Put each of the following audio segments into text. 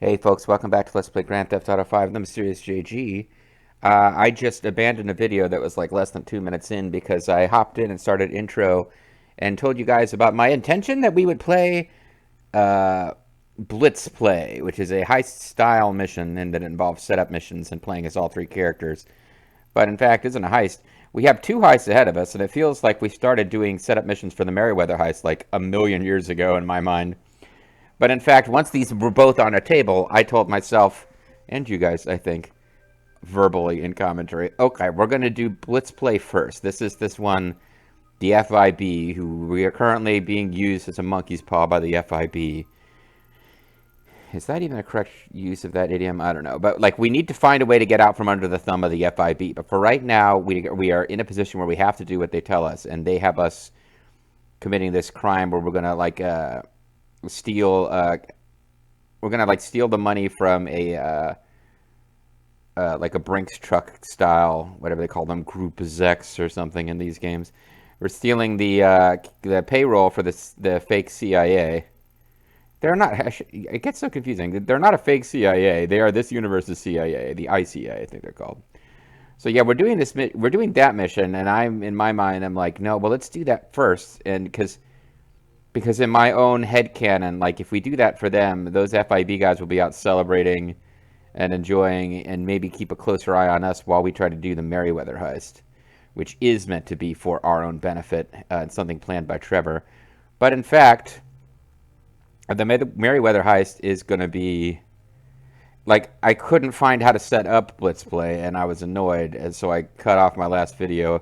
Hey folks, welcome back to Let's Play Grand Theft Auto 5, The Mysterious JG. I just abandoned a video that was like less than 2 minutes in because I hopped in and started intro and told you guys about my intention that we would play uh, Blitz Play, which is a heist-style mission and that involves setup missions and playing as all three characters. But in fact, isn't a heist. We have two heists ahead of us, and it feels like we started doing setup missions for the Merryweather heist like a million years ago in my mind. But in fact, once these were both on a table, I told myself, and you guys, I think, verbally in commentary, okay, we're going to do Blitz Play first. This is this one, the FIB, who we are currently being used as a monkey's paw by the FIB. Is that even a correct use of that idiom? I don't know. But, like, we need to find a way to get out from under the thumb of the FIB. But for right now, we are in a position where we have to do what they tell us. And they have us committing this crime where we're going to, like, steal we're gonna like steal the money from a like a Brinks truck style, whatever they call them, Group X or something in these games. We're stealing the payroll for the fake CIA. They're not. It gets so confusing. They're not a fake CIA. They are this universe's CIA, the ICA, I think they're called. So yeah, we're doing this. We're doing that mission, and I'm in my mind, I'm like, no, well, let's do that first, and because in my own headcanon, like, if we do that for them, those FIB guys will be out celebrating and enjoying and maybe keep a closer eye on us while we try to do the Merryweather heist, which is meant to be for our own benefit and something planned by Trevor. But in fact, the Merryweather heist is going to be... Like, I couldn't find how to set up Blitz Play, and I was annoyed, and so I cut off my last video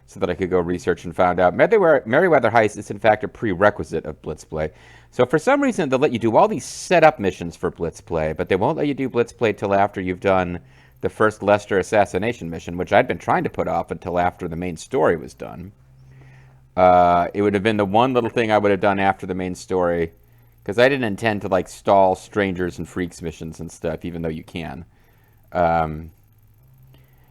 so that I could go research and found out Merryweather Heist is in fact a prerequisite of Blitz Play. So for some reason they'll let you do all these setup missions for Blitz Play, but they won't let you do Blitz Play till after you've done the first Lester assassination mission, which I'd been trying to put off until after the main story was done. It would have been the one little thing I would have done after the main story, because I didn't intend to like stall strangers and freaks missions and stuff, even though you can.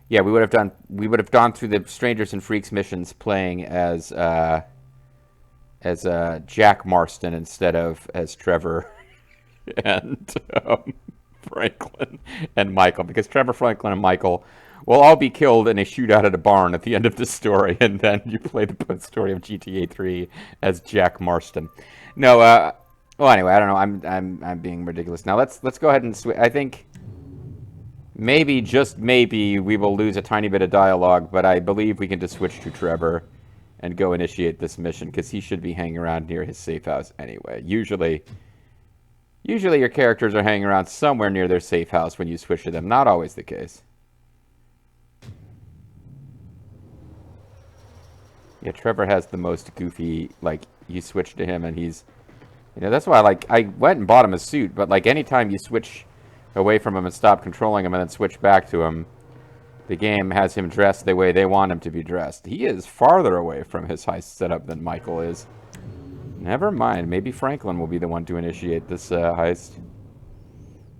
Yeah, we would have gone through the Strangers and Freaks missions playing as Jack Marston instead of as Trevor and Franklin and Michael, because Trevor, Franklin, and Michael will all be killed in a shootout at a barn at the end of the story, and then you play the story of GTA 3 as Jack Marston. No, well, anyway, I don't know. I'm being ridiculous now. Let's go ahead and switch. I think. Maybe, just maybe, we will lose a tiny bit of dialogue, but I believe we can just switch to Trevor and go initiate this mission, because he should be hanging around near his safe house anyway. Usually your characters are hanging around somewhere near their safe house when you switch to them. Not always the case. Yeah, Trevor has the most goofy, like, you switch to him and he's... You know, that's why, like, I went and bought him a suit, but, like, anytime you switch away from him and stop controlling him and then switch back to him, the game has him dressed the way they want him to be dressed. He is farther away from his heist setup than Michael is. Never mind, maybe Franklin will be the one to initiate this heist.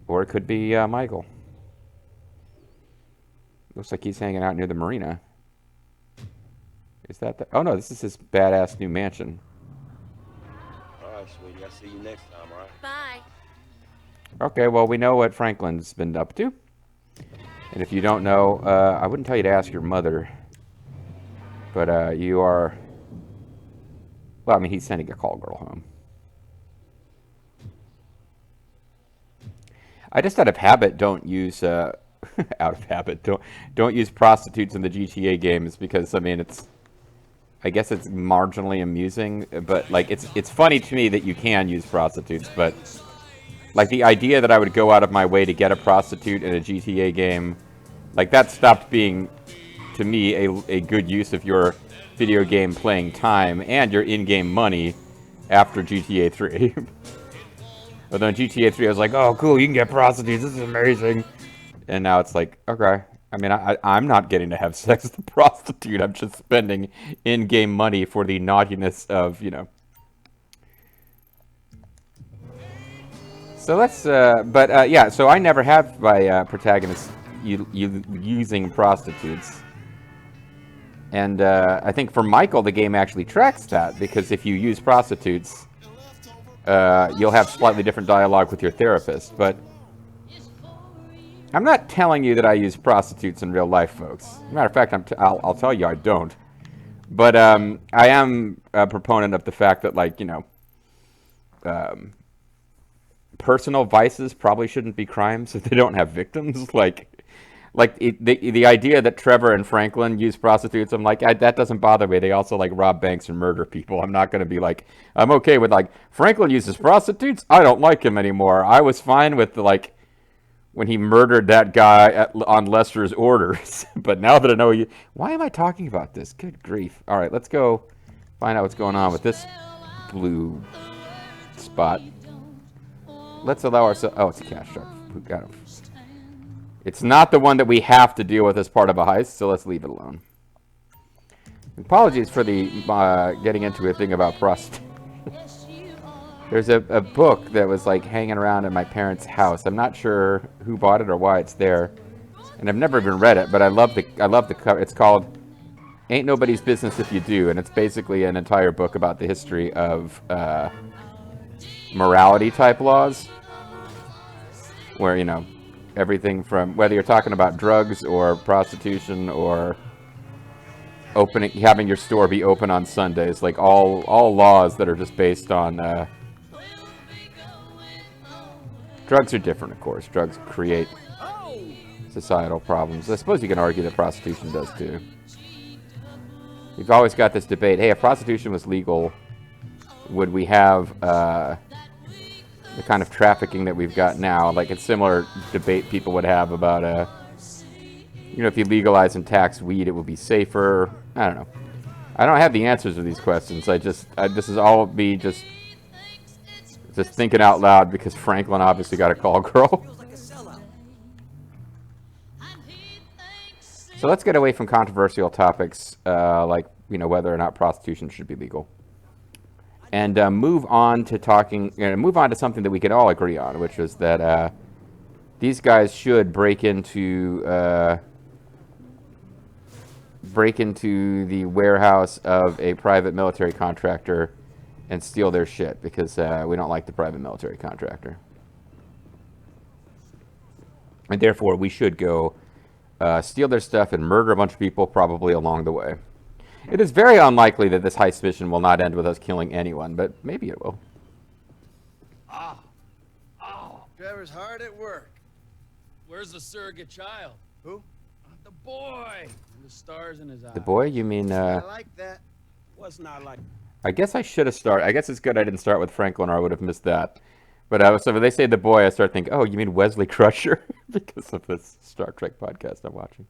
Or it could be Michael. Looks like he's hanging out near the marina. Is that the... Oh no, this is his badass new mansion. Alright, sweetie, I'll see you next time, alright? Bye. Okay, well, we know what Franklin's been up to. And if you don't know, I wouldn't tell you to ask your mother. But you are... Well, I mean, he's sending a call girl home. I just out of habit don't use... out of habit, don't use prostitutes in the GTA games because, I mean, it's... I guess it's marginally amusing, but, like, it's funny to me that you can use prostitutes, but... Like, the idea that I would go out of my way to get a prostitute in a GTA game, like, that stopped being, to me, a good use of your video game playing time and your in-game money after GTA 3. Although in GTA 3, I was like, oh, cool, you can get prostitutes, this is amazing. And now it's like, okay. I mean, I'm not getting to have sex with a prostitute, I'm just spending in-game money for the naughtiness of, you know. So let's, yeah, so I never have my protagonists using prostitutes. And I think for Michael, the game actually tracks that, because if you use prostitutes, you'll have slightly different dialogue with your therapist. But I'm not telling you that I use prostitutes in real life, folks. Matter of fact, I'll tell you I don't. But I am a proponent of the fact that, like, you know, personal vices probably shouldn't be crimes if they don't have victims. The idea that Trevor and Franklin use prostitutes, I'm like, that doesn't bother me. They also like rob banks and murder people. I'm not going to be like, I'm okay with like Franklin uses prostitutes. I don't like him anymore. I was fine with like when he murdered that guy on Lester's orders. But now that I know you, why am I talking about this? Good grief! All right, let's go find out what's going on with this blue spot. Let's allow ourselves. Oh, it's a cash truck. We got him. It's not the one that we have to deal with as part of a heist, so let's leave it alone. Apologies for the getting into a thing about prostitution. There's a book that was like hanging around in my parents' house. I'm not sure who bought it or why it's there, and I've never even read it. But I love the cover. It's called "Ain't Nobody's Business If You Do," and it's basically an entire book about the history of morality type laws, where, you know, everything from whether you're talking about drugs or prostitution or having your store be open on Sundays, like all laws that are just based on drugs are different, of course. Drugs create societal problems. I suppose you can argue that prostitution does too. You've always got this debate, hey, if prostitution was legal, would we have the kind of trafficking that we've got now? Like, it's similar debate people would have about, you know, if you legalize and tax weed, it would be safer. I don't know. I don't have the answers to these questions. This is all me just thinking out loud because Franklin obviously got a call girl. So let's get away from controversial topics, like, you know, whether or not prostitution should be legal, and move on to something that we can all agree on, which is that these guys should break into the warehouse of a private military contractor and steal their shit, because we don't like the private military contractor, and therefore we should go steal their stuff and murder a bunch of people probably along the way. It is very unlikely that this heist mission will not end with us killing anyone, but maybe it will. Trevor's hard at work. Where's the surrogate child? Who? The boy. And the stars in his eyes. The boy? You mean, I like that. What's not like? I guess I should have started. I guess it's good I didn't start with Franklin, or I would have missed that. But so when they say the boy, I start thinking, oh, you mean Wesley Crusher? Because of this Star Trek podcast I'm watching.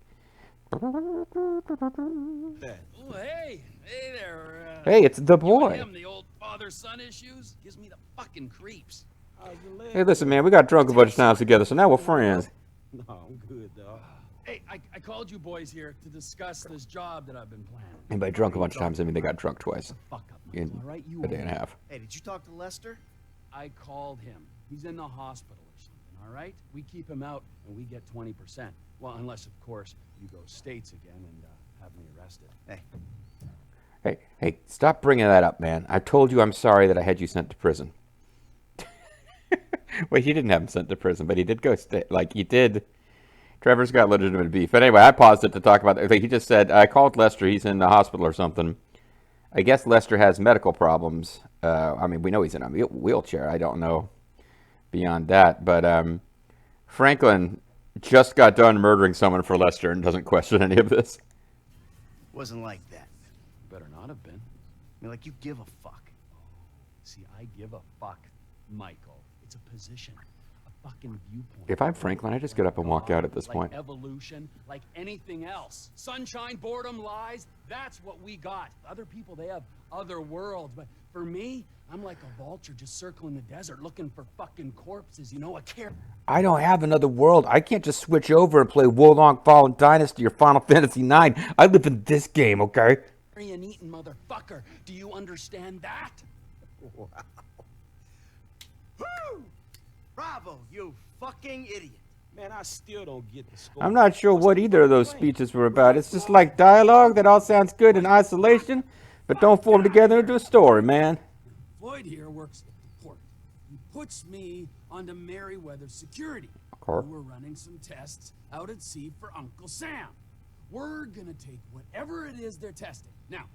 Oh, hey there. Hey, it's the boy. Him, the old father-son issues gives me the fucking creeps. Hey, listen, man, we got drunk a bunch of times together, so now we're friends. No, I'm good, dog. Hey, I called you boys here to discuss this job that I've been planning. And by drunk a bunch of times, I mean they got drunk twice Fuck up, in all right? You a day and a half. Hey, did you talk to Lester? I called him. He's in the hospital or something, all right? We keep him out and we get 20%. Well, unless, of course, you go states again and have me arrested. Hey, stop bringing that up, man. I told you I'm sorry that I had you sent to prison. Well, he didn't have him sent to prison, but he did go he did. Trevor's got legitimate beef. But anyway, I paused it to talk about that. He just said, I called Lester. He's in the hospital or something. I guess Lester has medical problems. I mean, we know he's in a wheelchair. I don't know beyond that. But Franklin just got done murdering someone for Lester and doesn't question any of this. Wasn't like that. Better not have been. I mean, like, you give a fuck. See, I give a fuck, Michael. It's a position, a fucking viewpoint. If I'm Franklin, I just get up and walk out at this point. Like evolution, like anything else. Sunshine, boredom, lies, that's what we got. Other people, they have other worlds. But for me, I'm like a vulture just circling the desert looking for fucking corpses, you know, I don't have another world. I can't just switch over and play Wolong Fallen Dynasty or Final Fantasy IX. I live in this game, okay? Carrion eating motherfucker. Do you understand that? Wow. Woo! Bravo, you fucking idiot. Man, I still don't get the score. I'm not sure what either of those speeches were about. It's just like dialogue that all sounds good in isolation, but don't form together into a story, man. Floyd here works at the port. He puts me onto Merryweather's security. Car. We're running some tests out at sea for Uncle Sam. We're gonna take whatever it is they're testing. Now,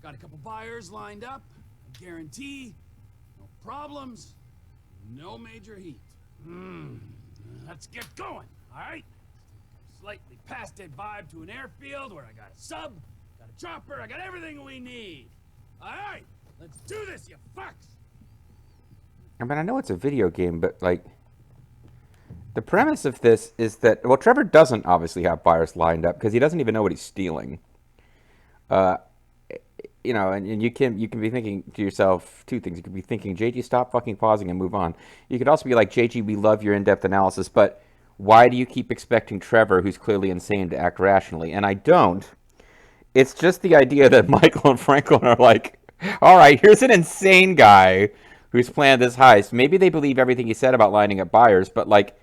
got a couple buyers lined up. I guarantee, no problems, no major heat. Let's get going, all right? Slightly past that vibe to an airfield where I got a sub, got a chopper, I got everything we need. All right, let's do this, you fucks. I mean, I know it's a video game, but like, the premise of this is that, well, Trevor doesn't obviously have buyers lined up because he doesn't even know what he's stealing. You know, and you can be thinking to yourself two things. You could be thinking, JG, stop fucking pausing and move on. You could also be like, JG, we love your in-depth analysis, but why do you keep expecting Trevor, who's clearly insane, to act rationally? And I don't. It's just the idea that Michael and Franklin are like, all right, here's an insane guy who's planned this heist. Maybe they believe everything he said about lining up buyers, but like,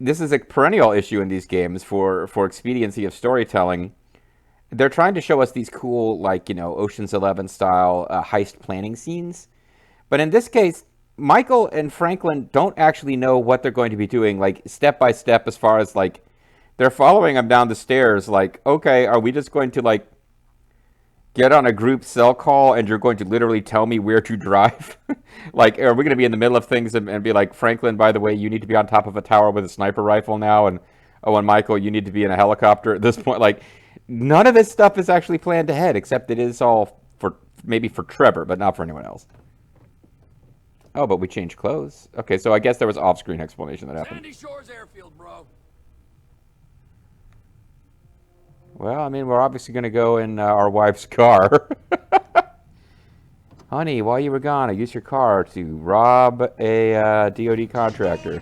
this is a perennial issue in these games for expediency of storytelling. They're trying to show us these cool, like, you know, Ocean's 11 style heist planning scenes. But in this case, Michael and Franklin don't actually know what they're going to be doing, like, step by step, as far as, like, they're following him down the stairs, like, okay, are we just going to, like, get on a group cell call and you're going to literally tell me where to drive? Like, are we going to be in the middle of things and be like, Franklin, by the way, you need to be on top of a tower with a sniper rifle now, and, oh, and Michael, you need to be in a helicopter at this point? Like, none of this stuff is actually planned ahead, except it is all for, maybe for Trevor, but not for anyone else. Oh, but we changed clothes. Okay, so I guess there was off-screen explanation that happened. Sandy Shores Airfield, bro. Well, I mean, we're obviously going to go in our wife's car. Honey, while you were gone, I used your car to rob a DOD contractor.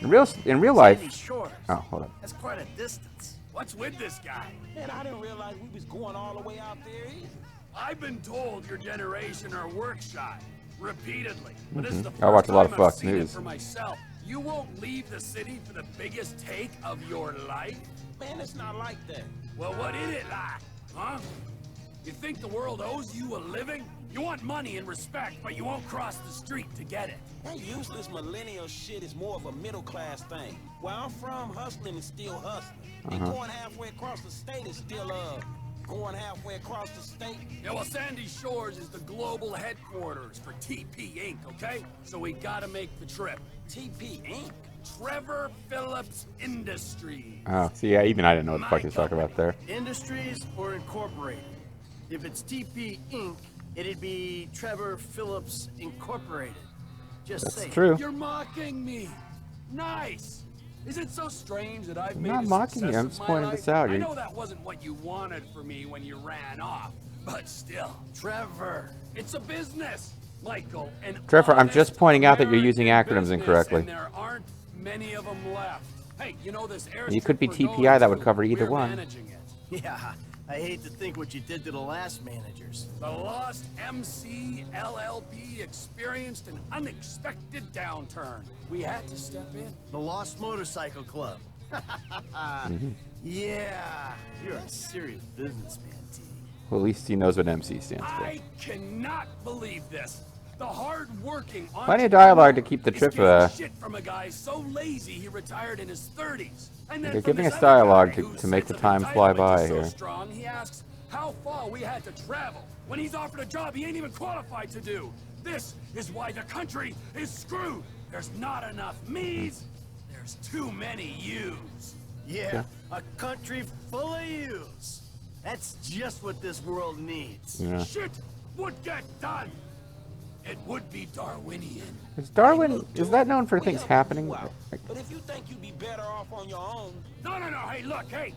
In real life... Sandy Shores. Oh, hold on. That's quite a distance. What's with this guy? Man, I didn't realize we was going all the way out there either. I've been told your generation are work shy repeatedly, but this is the first I watch a lot of time I've Fox seen it News. for myself. You won't leave the city for the biggest take of your life? Man, it's not like that. Well, what is it like, huh? You think the world owes you a living? You want money and respect, but you won't cross the street to get it. That useless millennial shit is more of a middle-class thing. Where I'm from, hustling is still hustling. And going halfway across the state is still, going halfway across the state. Yeah, well, Sandy Shores is the global headquarters for TP Inc., okay? So we gotta make the trip. TP Inc. Trevor Phillips Industries. Oh, see, yeah, even I didn't know what the fuck he was talking about there. Industries or Incorporated? If it's TP Inc., it'd be Trevor Phillips Incorporated. Just That's say true. You're mocking me. Nice. Is it so strange that I've I'm made not a mocking you, success I'm of just my pointing life? this out. I You- know that wasn't what you wanted for me when you ran off, but still, Trevor, it's a business. Michael, and Trevor, I'm just pointing out that you're using American acronyms business, incorrectly. And there aren't many of them left. Hey, you know this airstrip You could be we're TPI, going that would to, cover either we're one. managing it. Yeah, I hate to think what you did to the last managers. The Lost MC LLP experienced an unexpected downturn. We had to step in. The Lost Motorcycle Club. Yeah, you're a serious businessman, T. Well, at least he knows what MC stands for. I cannot believe this. The hard-working Plenty of dialogue to keep the is trip, getting shit from a guy so lazy he retired in his 30s. And then They're from giving this us other dialogue guy to whose make sense the of time fly entitlement by is so here. strong, he asks how far we had to travel when he's offered a job he ain't even qualified to do. This is why the country is screwed. There's not enough me's. There's too many you's. Yeah, a country full of yous. That's just what this world needs. Yeah. Shit would get done. It would be Darwinian. Is Darwin, is that known for things happening? Wow. But if you think you'd be better off on your own, No, hey, look, hey.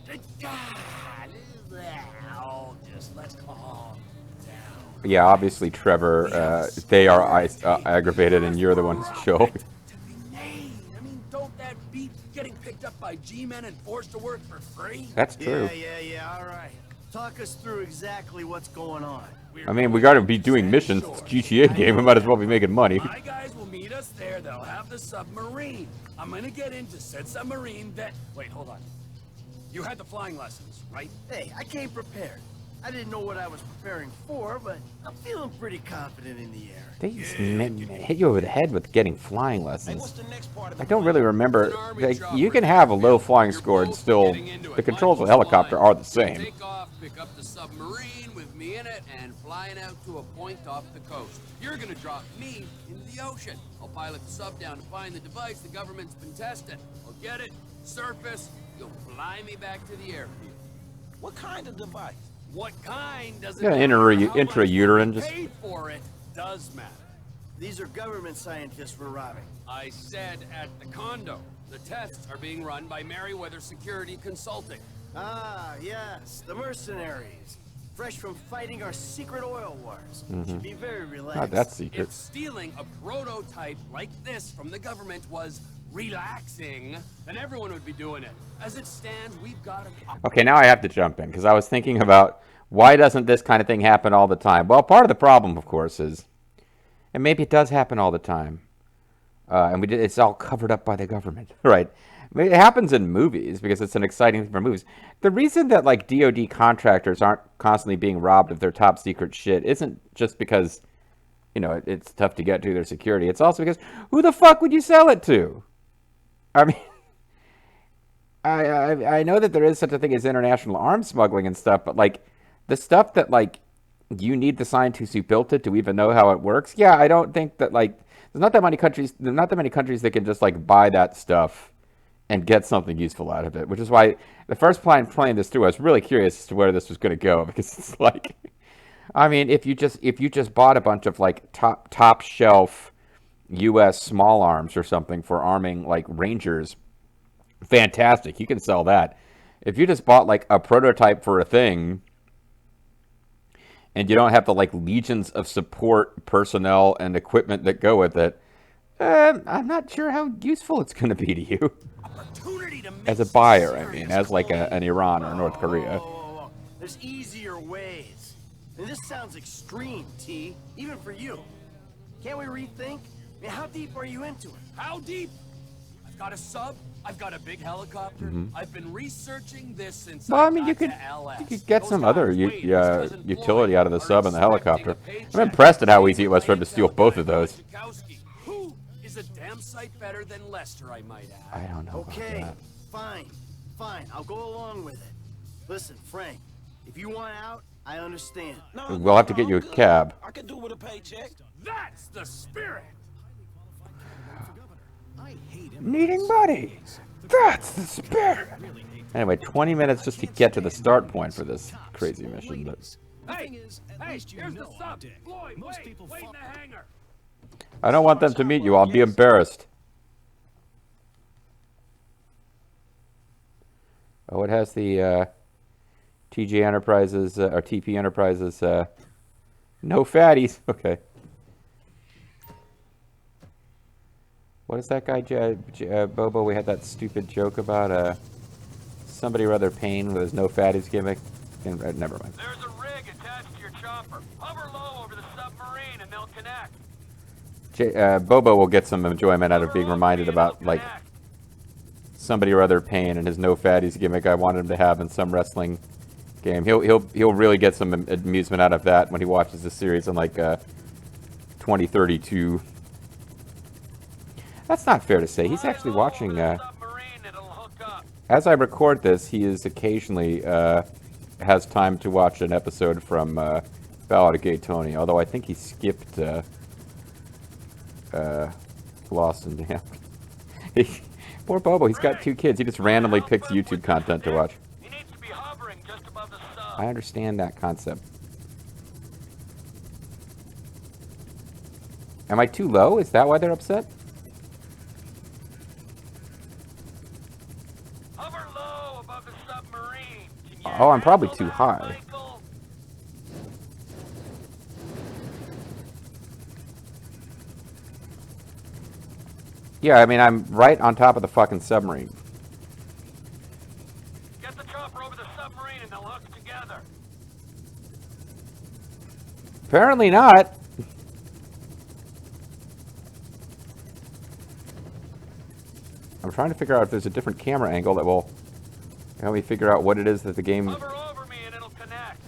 Oh, just let's calm down. Yeah, obviously, Trevor, they are aggravated and you're the one who's chill. To be made. I mean, don't that beat getting picked up by G-men and forced to work for free? That's true. Yeah, all right. Talk us through exactly what's going on. I mean, we gotta be doing missions. It's a GTA game, we might as well be making money. My guys will meet us there. They'll have the submarine. I'm gonna get into said submarine that... Wait, hold on. You had the flying lessons, right? Hey, I came prepared. I didn't know what I was preparing for, but I'm feeling pretty confident in the air. They just hit you over the head with getting flying Hey, lessons. what's the next part of the I don't plan? really remember. It's an army Like, chopper you can have a low airfield. flying You're score and both still getting into the it. controls of the Mine's helicopter flying. are the same. Take off, pick up the submarine with me in it, and flying out to a point off the coast. You're gonna drop me into the ocean. I'll pilot the sub down to find the device the government's been testing. I'll get it, surface, you'll fly me back to the airfield. What kind of device? What kind doesn't Yeah, matter. How much intrauterine, we just- paid for it does matter. These are government scientists we're robbing. I said at the condo. The tests are being run by Merryweather Security Consulting. Ah, yes, the mercenaries. Fresh from fighting our secret oil wars. Should be very relaxed. Not that secret. If stealing a prototype like this from the government was relaxing, then everyone would be doing it. As it stands, we've got to... Okay, now I have to jump in because I was thinking about why doesn't this kind of thing happen all the time? Well, part of the problem, of course, is, and maybe it does happen all the time, and it's all covered up by the government, right? I mean, it happens in movies because it's an exciting thing for movies. The reason that like DoD contractors aren't constantly being robbed of their top secret shit isn't just because, you know, it's tough to get to their security. It's also because who the fuck would you sell it to? I mean, I know that there is such a thing as international arms smuggling and stuff, but like the stuff that like you need the scientists who built it to even know how it works. Yeah, I don't think that like there's not that many countries that can just like buy that stuff and get something useful out of it. Which is why the first time playing this through, I was really curious as to where this was going to go because it's like, I mean, if you just bought a bunch of like top shelf U.S. small arms or something for arming like Rangers, fantastic, you can sell that. If you just bought like a prototype for a thing and you don't have the like legions of support personnel and equipment that go with it, I'm not sure how useful it's going to be to you as a buyer. I mean, as like an Iran or North Korea. Whoa. There's easier ways. And this sounds extreme, T, even for you. Can't we rethink? I mean, how deep are you into it? How deep? I've got a sub. I've got a big helicopter. I've been researching this since Well, I mean, got you could to LS. get Those some guys, other Wade, his cousin utility Floyd, out of the are sub and the expecting helicopter. a paycheck I'm impressed at how easy it was for him to from steal both of those. Wachowski, who is a damn sight better than Lester, I might add. I don't know Okay, about fine. I'll go along with it. Listen, Frank, if you want out, I understand. No, We'll have to get I'm you a good. cab. I can do with a paycheck. That's the spirit. that. Needing money. That's the spirit. Anyway, 20 minutes just to get to the start point for this crazy mission. But Hey, here's the sub. Floyd, wait in the hangar. I don't want them to meet you. I'll be embarrassed. Oh, it has the TJ Enterprises or TP Enterprises. No fatties. Okay. What is that guy, Bobo? We had that stupid joke about somebody rather Payne with his no fatties gimmick. And, never mind. There's a rig attached to your chopper. Hover low over the submarine and they'll connect. Bobo will get some enjoyment out of being reminded about like somebody or other Payne and his no fatties gimmick I wanted him to have in some wrestling game. He'll really get some amusement out of that when he watches the series in like 2032. That's not fair to say. He's actually watching. As I record this, he is occasionally has time to watch an episode from Ballad of Gay Tony. Although I think he skipped Lost and Damned. Poor Bobo. He's got 2 kids. He just randomly picks YouTube content to watch. He needs to be hovering just above the sub. I understand that concept. Am I too low? Is that why they're upset? Hover low above the submarine. Can you Oh, I'm probably handle too that, high. Michael? Yeah, I mean, I'm right on top of the fucking submarine. Get the chopper over the submarine and they'll hook together. Apparently not. I'm trying to figure out if there's a different camera angle that will help me figure out what it is that the game... Hover over me and it'll connect.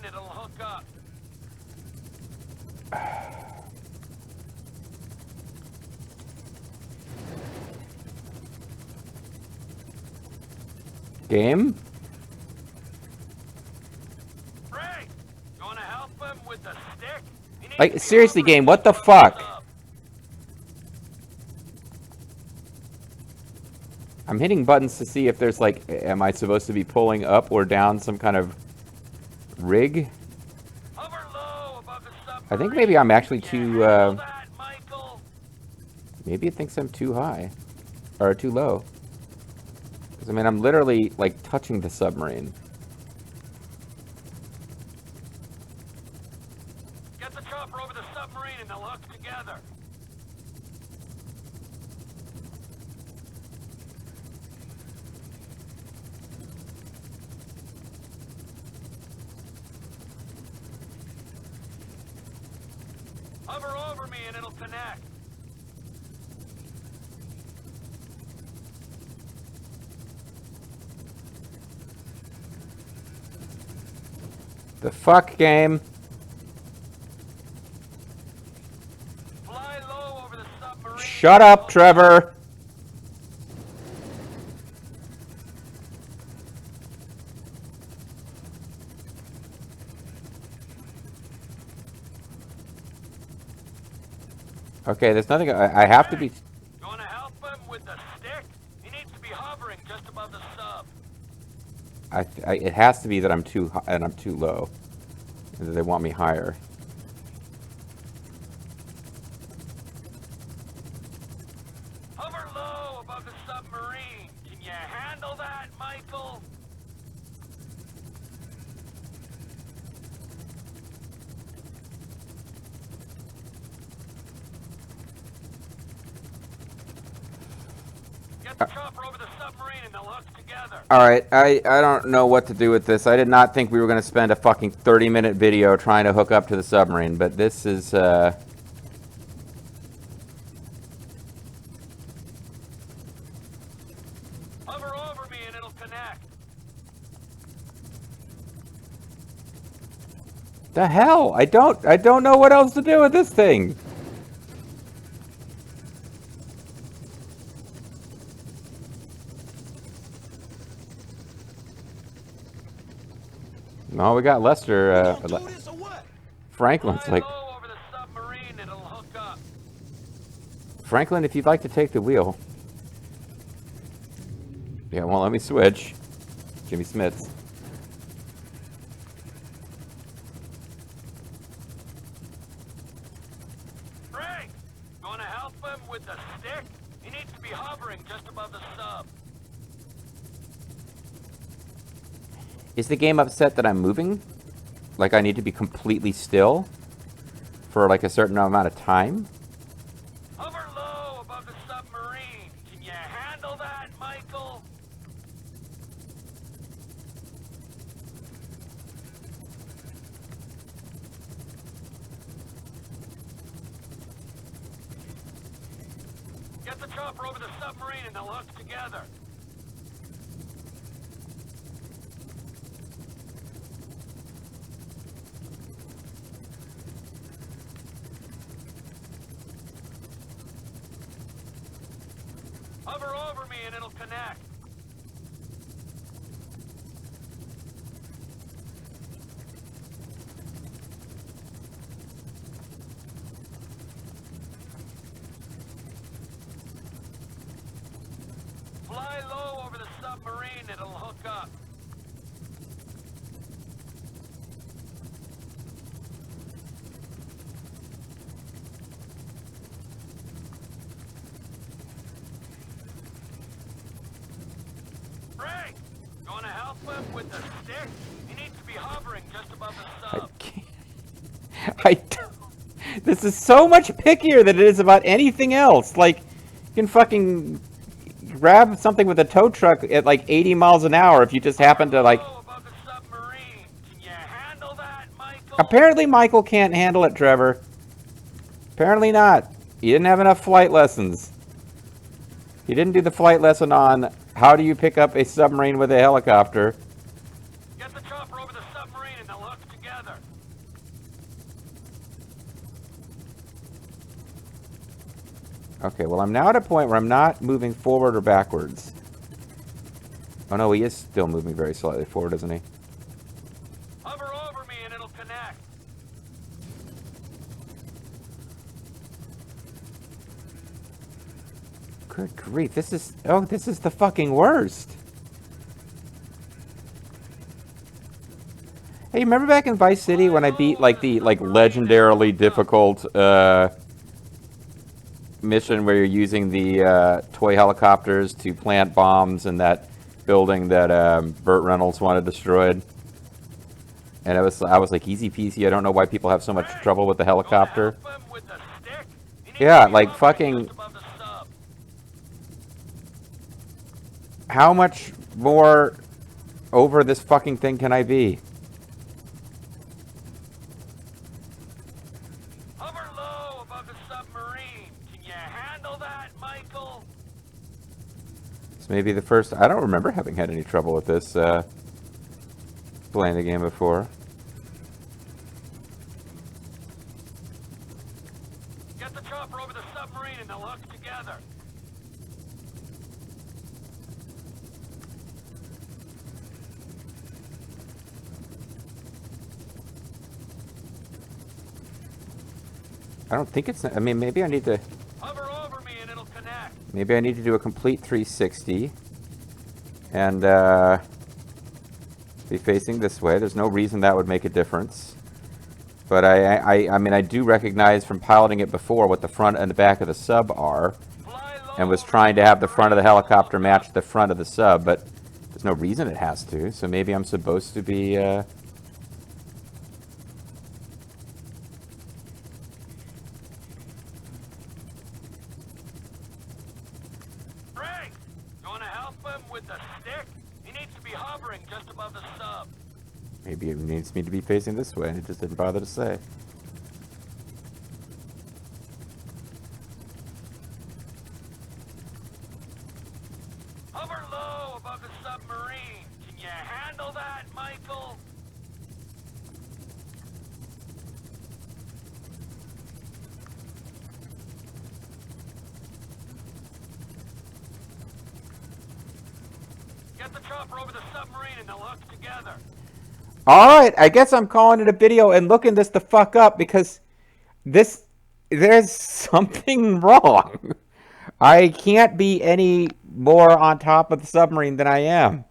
it'll hook up. Game? Ray, you wanna help him with the stick? He needs to Like, be seriously, hovering game, what the just above fuck? sub. I'm hitting buttons to see if there's like, am I supposed to be pulling up or down some kind of rig? Hover low above the submarine. I think maybe I'm actually Can too, you handle that, Michael? maybe it thinks I'm too high. Or too low. Because, I mean, I'm literally, like, touching the submarine. Get the chopper over the submarine and they'll hook together. Hover over me and it'll connect. The fuck, game? Fly low over the submarine. Shut up, Trevor! Okay, there's nothing. I have to be. You wanna help him with the stick? He needs to be hovering just above the sub. It has to be that I'm too high and I'm too low, and that they want me higher. Hover low above the submarine. Can you handle that, Michael? Get the chopper over the submarine and they'll hook together. All right, I don't know what to do with this. I did not think we were going to spend a fucking 30-minute video trying to hook up to the submarine, but this is Hover over me and it'll connect. the hell. I don't know what else to do with this thing. No, we got Lester. You gonna do this or what? Franklin's Fly like, low over the submarine, it'll hook up. Franklin, if you'd like to take the wheel. Yeah, well, let me switch. Jimmy Smits. Frank, you wanna help him with the stick? He needs to be hovering just above the sub. Is the game upset that I'm moving? Like I need to be completely still for like a certain amount of time? Hover low above the submarine. Can you handle that, Michael? Get the chopper over the submarine and they'll hook together. Hover over me and it'll connect. Fly low over the submarine, it'll hook up. Frank, you wanna help him with the stick? He needs to be hovering just above the I sub. can't. I don't. This is so much pickier than it is about anything else. Like, you can fucking grab something with a tow truck at like 80 miles an hour if you just happen to like. Low above the submarine. Can you handle that, Michael? Apparently, Michael can't handle it, Trevor. Apparently not. He didn't have enough flight lessons. He didn't do the flight lesson on how do you pick up a submarine with a helicopter. Get the chopper over the submarine and they'll hook together. Okay, well, I'm now at a point where I'm not moving forward or backwards. Oh, no, he is still moving very slightly forward, isn't he? Hover over me and it'll connect. Good grief, this is... Oh, this is the fucking worst. Hey, remember back in Vice City when I beat, like, the, like, legendarily difficult, mission where you're using the, toy helicopters to plant bombs in that building that, Burt Reynolds wanted destroyed? And I was like, easy peasy, I don't know why people have so much trouble with the helicopter. Yeah, like, fucking... How much more over this fucking thing can I be? Hover low above the submarine. Can you handle that, Michael? This may be the first... I don't remember having had any trouble with this, playing the game before. Get the chopper over the submarine and they'll hook together. I don't think it's... I mean, maybe I need to... Hover over me and it'll connect. Maybe I need to do a complete 360. And, be facing this way. There's no reason that would make a difference. But I mean, I do recognize from piloting it before what the front and the back of the sub are. And was trying to have the front of the helicopter match the front of the sub, but there's no reason it has to. So maybe I'm supposed to be, Frank, you want to help him with the stick? He needs to be hovering just above the sub. maybe it needs me to be facing this way, and it just didn't bother to say. Hover low above the submarine. Can you handle that, Michael? Get the chopper over the submarine and they'll hook together. Alright, I guess I'm calling it a video and looking this the fuck up because this... There's something wrong. I can't be any more on top of the submarine than I am.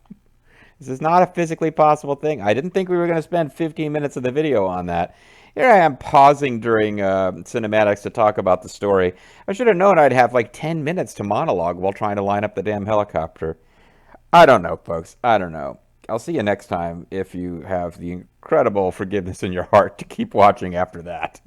This is not a physically possible thing. I didn't think we were going to spend 15 minutes of the video on that. Here I am pausing during cinematics to talk about the story. I should have known I'd have like 10 minutes to monologue while trying to line up the damn helicopter. I don't know, folks. I don't know. I'll see you next time if you have the incredible forgiveness in your heart to keep watching after that.